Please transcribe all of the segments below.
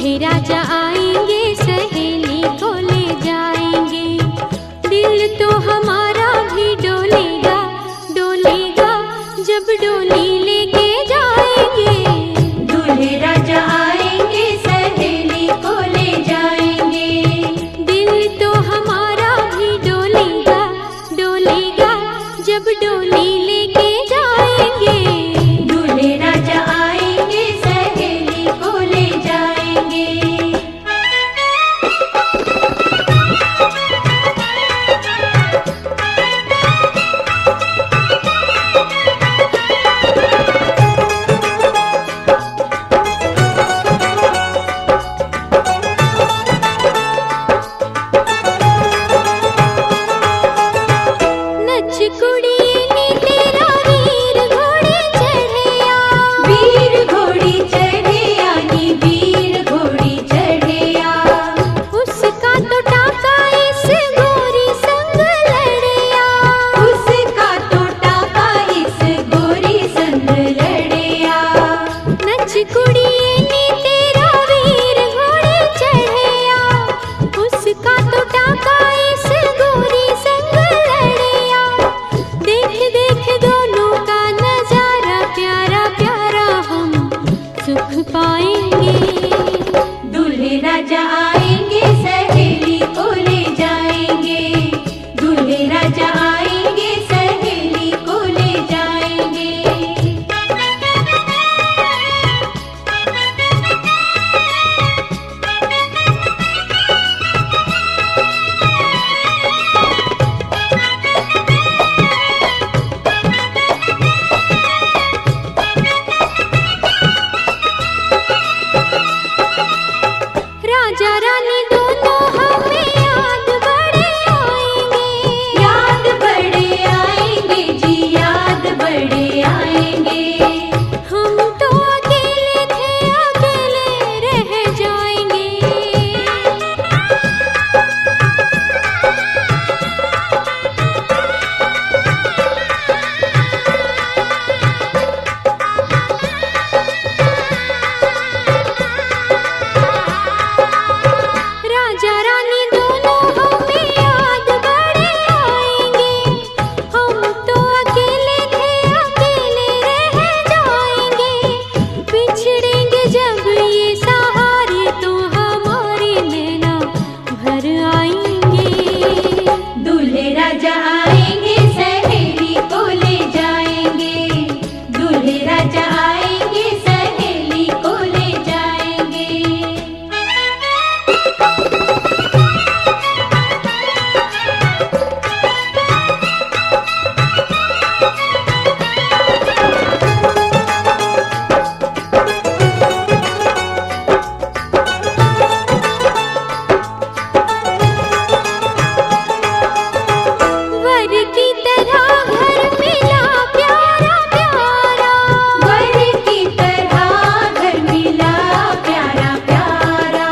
दूल्हे राजा आएंगे सहेली को ले जाएंगे। दिल तो हमारा भी डोलेगा डोलेगा जब डोली लेके जाएंगे। दूल्हे राजा आएंगे सहेली को ले जाएंगे। दिल तो हमारा भी डोलेगा डोलेगा जब डोली लेके जाएंगे। दूल्हे राजा आएंगे सहेली को ले जाएंगे। नच कुड़िए नी तेरा वीर घोड़े चढ़े आ। वीर घोड़ी चढ़े आनी वीर घोड़ी चढ़े आ। उसका तो टाका इस गोरी संग लड़े आ। उसका तो टाका इस गोरी संग लड़े आ। नच कुड़िए नी तेरा वीर घोड़े चढ़े आ। उसका तो टाका इस गोरी संग लड़े आ। देख देख दोनों का नजारा प्यारा प्यारा हम सुख पाएंगे। दूल्हे राजा आएंगे सहेली को ले जाएंगे। दूल्हे राजा आएंगे सहेली को ले जाएंगे। राजा रानी दोनों हमें याद बड़े आएंगे। याद बड़े आएंगे जी याद बड़े आएंगे। हम तो अकेले थे अकेले रह जाएंगे। राजा रानी दोनों हमें याद बड़े आएंगे। हम तो अकेले थे अकेले रह जाएंगे। बिछड़ेंगे जब ये सहारे तो हमारे नैना भर आएंगे। दूल्हे राजा आएंगे सहेली को ले जाएंगे। दूल्हे राजा आएंगे सहेली को ले जाएंगे। वर की तरह घर मिला प्यारा प्यारा। वर की तरह घर मिला प्यारा प्यारा।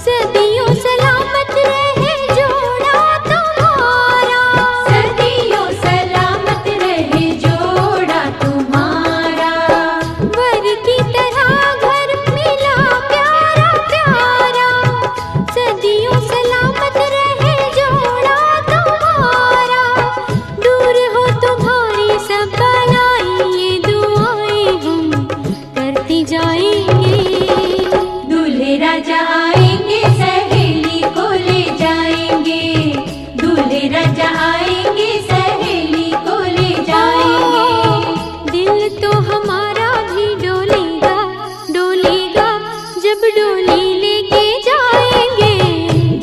सदियों सलामत रहे जोड़ा तुम्हारा। सदियों सलामत रहे जोड़ा तुम्हारा। वर की तरह घर मिला प्यारा प्यारा। सदियों सलामत रहे जोड़ा तुम्हारा। दूर हो तुम्हारी सब बलाएं ये दुआएं हम करते जाएंगे। दूल्हे राजा आएंगे सहेली को ले जाएंगे। दूल्हे राजा आएंगे सहेली को ले जाएंगे। दिल तो हमारा भी डोलेगा डोलेगा जब डोली लेके जाएंगे।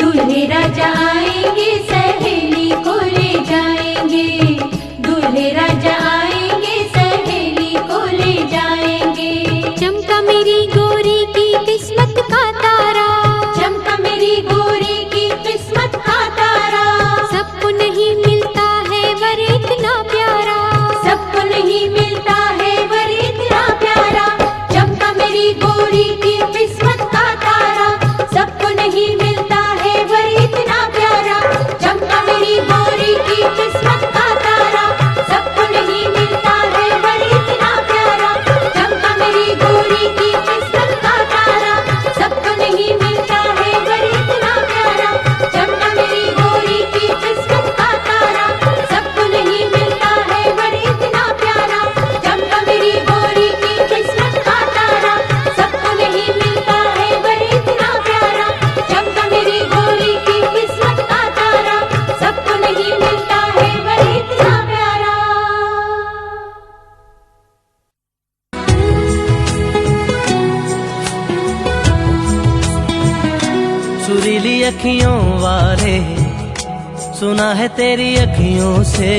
दूल्हे राजा आएंगे सहेली को ले जाएंगे। दूल्हे राजा आएंगे सहेली को ले जाएंगे। चमका मेरी गोरी की किस्मत का तारा। सुरीली अखियों वाले सुना है तेरी अखियों से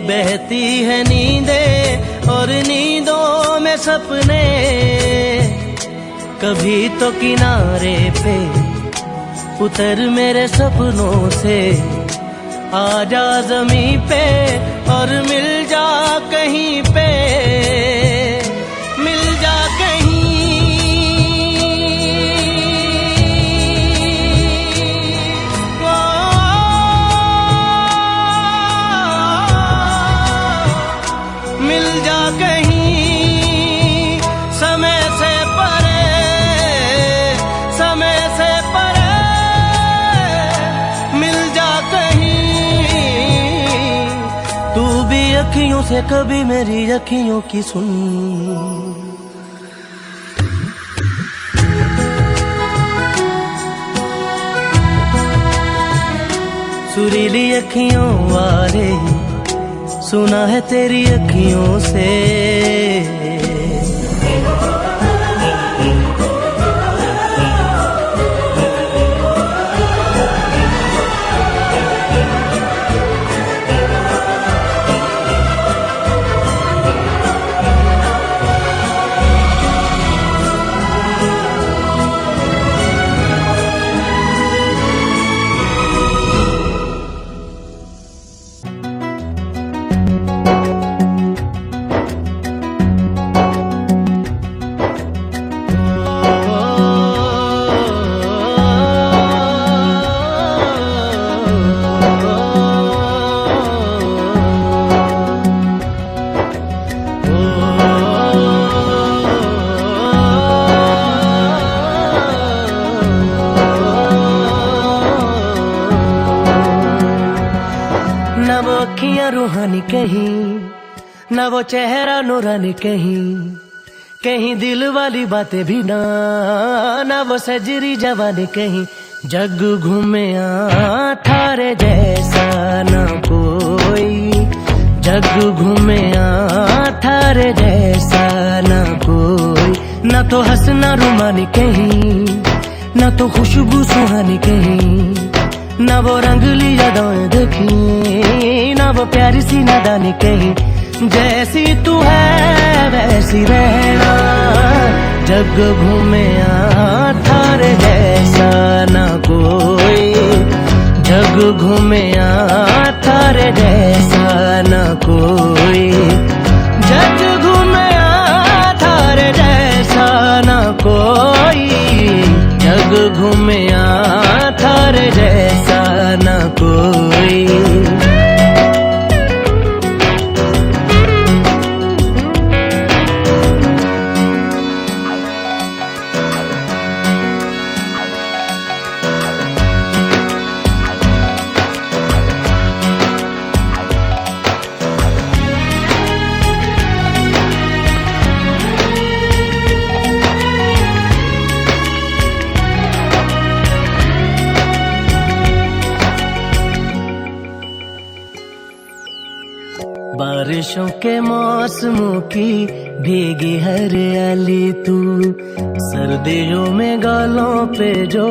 बहती है नींदें और नींदों में सपने। कभी तो किनारे पे उतर मेरे सपनों से, आजा ज़मीं पे और मिल जा कहीं पे, मिल जा कहीं। मिल जा कहीं समय से परे, समय से परे, मिल जा कहीं। तू भी अखियों से कभी मेरी अखियों की सुन। सुरीली अखियों वाले सुना है तेरी अखियों से। न वो अखियां रूहानी कहीं, न वो चेहरा नूरानी कहीं, कहीं दिल वाली बातें भी ना, न वो सजरी जवानी कहीं। जग घूमे थारे जैसा न कोई, जग घूमे थारे जैसा न कोई। न तो हंसना रुमानी कहीं, न तो खुशबू सुहानी कहीं, न वो रंगली यादें देखी, न वो प्यारी सी नादानी कहीं। जैसी तू है वैसी रहना, जग घूमे थारे जैसा न कोई, जग घूमे थारे जैसा न कोई, जग घूमे थारे जैसा न कोई, जग घूमे थारे जैसा न कोई। बारिशों के मौसमों की भीगी हरियाली तू, सर्दियों में गालों पे जो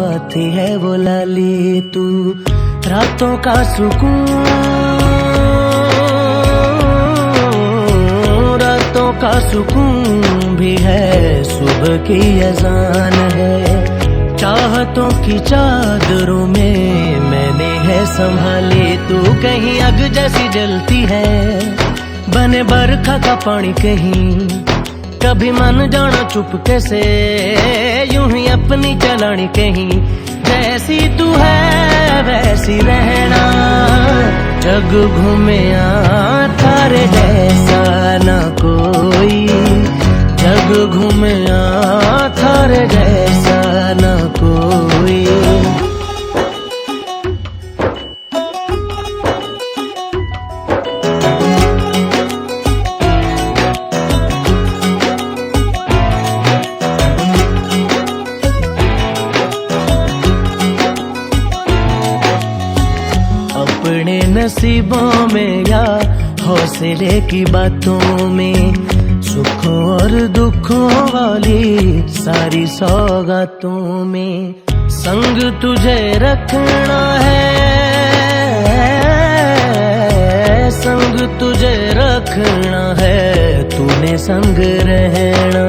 आती है वो लाली तू। रातों का सुकून, रातों का सुकून भी है, सुबह की अजान है। चाहतों की चादरों में मैंने है संभाली तू, कहीं आग जैसी जलती है, बने बरखा का पानी कहीं। कभी मन जाना चुपके से, यूं ही अपनी चलानी कहीं। जैसी तू है वैसी रहना, जग घूमे थारे जैसा न कोई, जग घूमे थारे जैसा न कोई। अपने नसीबों में या हौसले की बातों में, सुखों और दुखों वाली सारी सौगातों में। संग तुझे रखना है, संग तुझे रखना है, तूने संग रहना।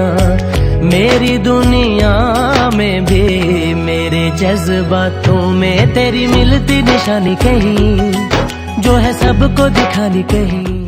मेरी दुनिया में भी मेरे जज्बातों में तेरी मिलती निशानी कहीं, जो है सबको दिखानी कहीं।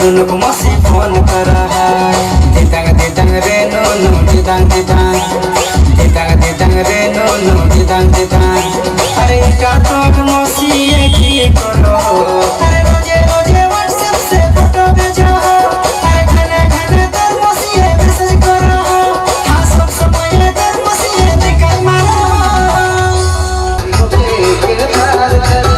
Nuno como si phone kara hai Ditang re no ditang re no ditang Are ka to mosi ki karo Are roje WhatsApp se photo bhejo Are khane tar mosi message karo Ha sab samay tar mosi nikal maro ke par kare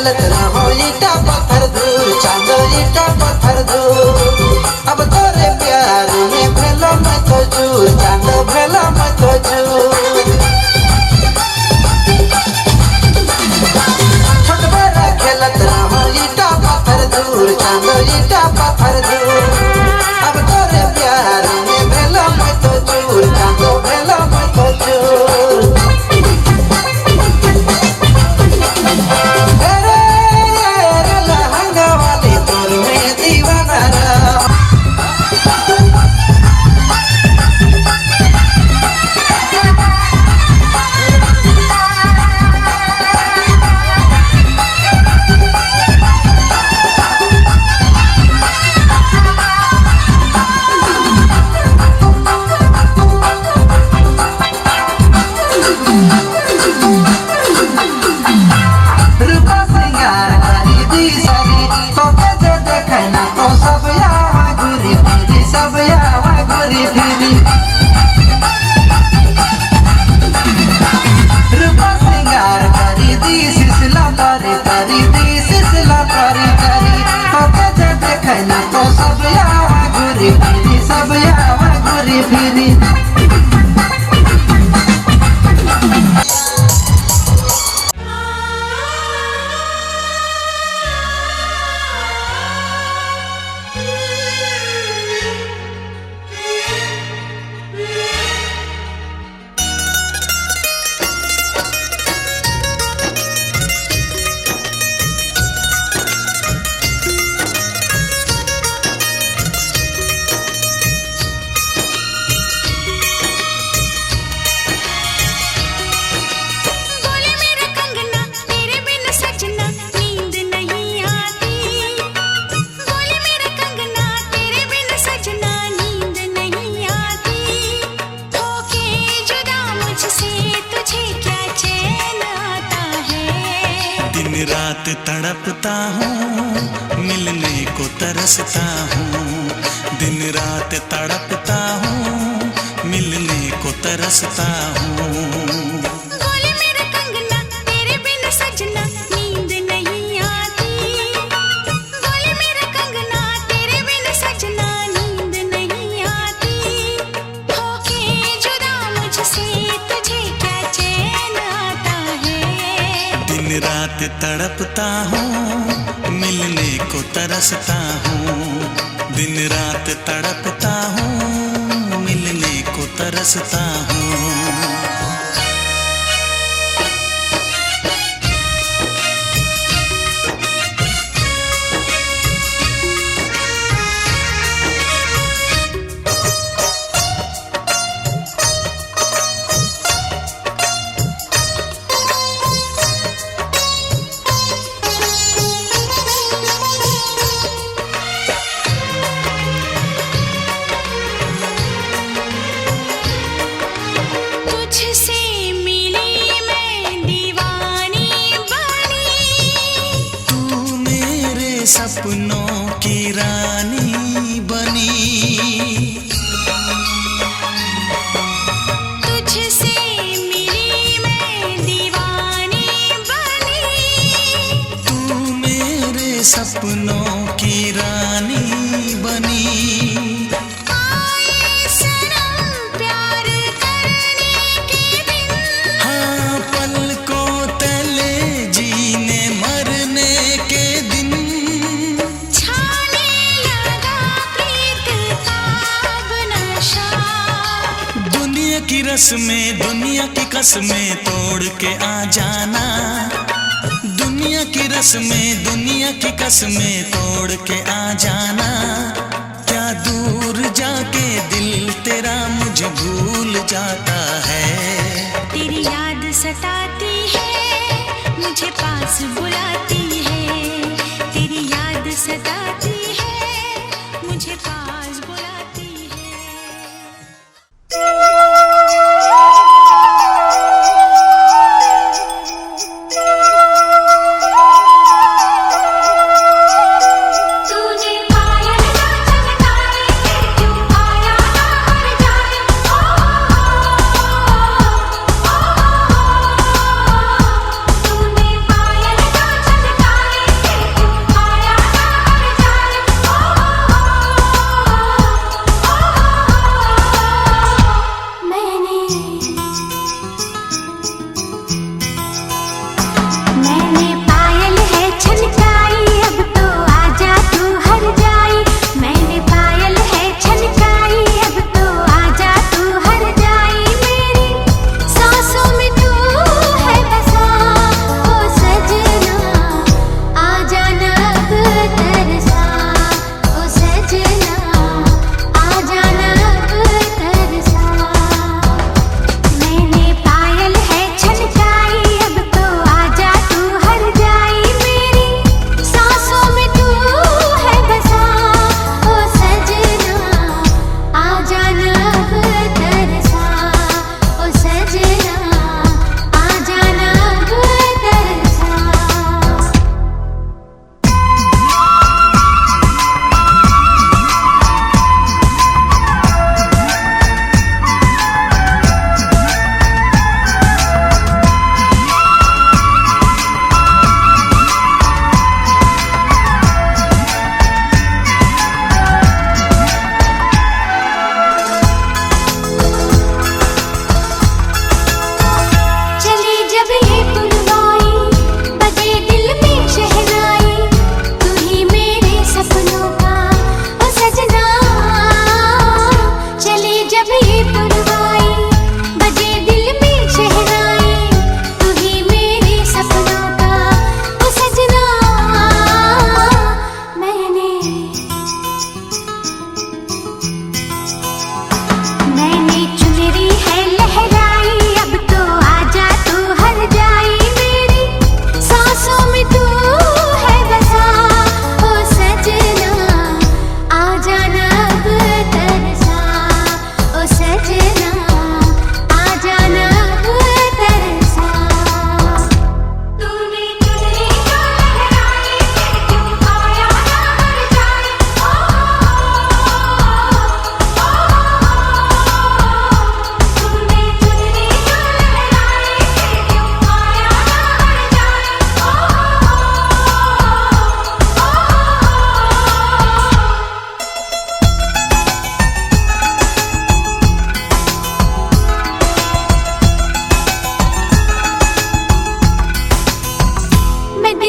खेलत रहो ईटा पत्थर दूर चांद ईटा पत्थर दूर अब तोरे प्यार में भेलो मैं तो चूर चांद भेलो मैं तो चूर छोट बड़ा खेलत रहो ईटा पत्थर दूर चांद ईटा पत्थर दूर अब तोरे प्यार में भेलो मैं तो चूर चांद भेलो मैं तो चूर रात तड़पता हूँ मिलने को तरसता हूँ दिन रात तड़पता हूँ मिलने को तरसता हूँ बोले मेरा कंगना तेरे बिन सजना नींद नहीं आती बोले मेरा कंगना तेरे बिन सजना नींद नहीं आती होके जुदा मुझसे तुझे क्या चैन आता है दिन रात तड़पता हूँ मिलने को तरसता हूँ दिन रात तड़पता हूँ मिलने को तरसता हूँ सपनों की रानी बनी तुझसे मिली मैं दीवानी बनी तू मेरे सपनों की रानी बनी आए सनम प्यार करने के दिन हाँ पलकों तले जीने मरने के दिन की रस्में दुनिया की कसमें तोड़ के आ जाना दुनिया की रस्में दुनिया की कसमें तोड़ के आ जाना क्या दूर जाके दिल तेरा मुझे भूल जाता है तेरी याद सताती है मुझे पास बुलाती है तेरी याद सताती है मुझे पास बुलाती है तूने पायल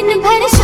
दिन भर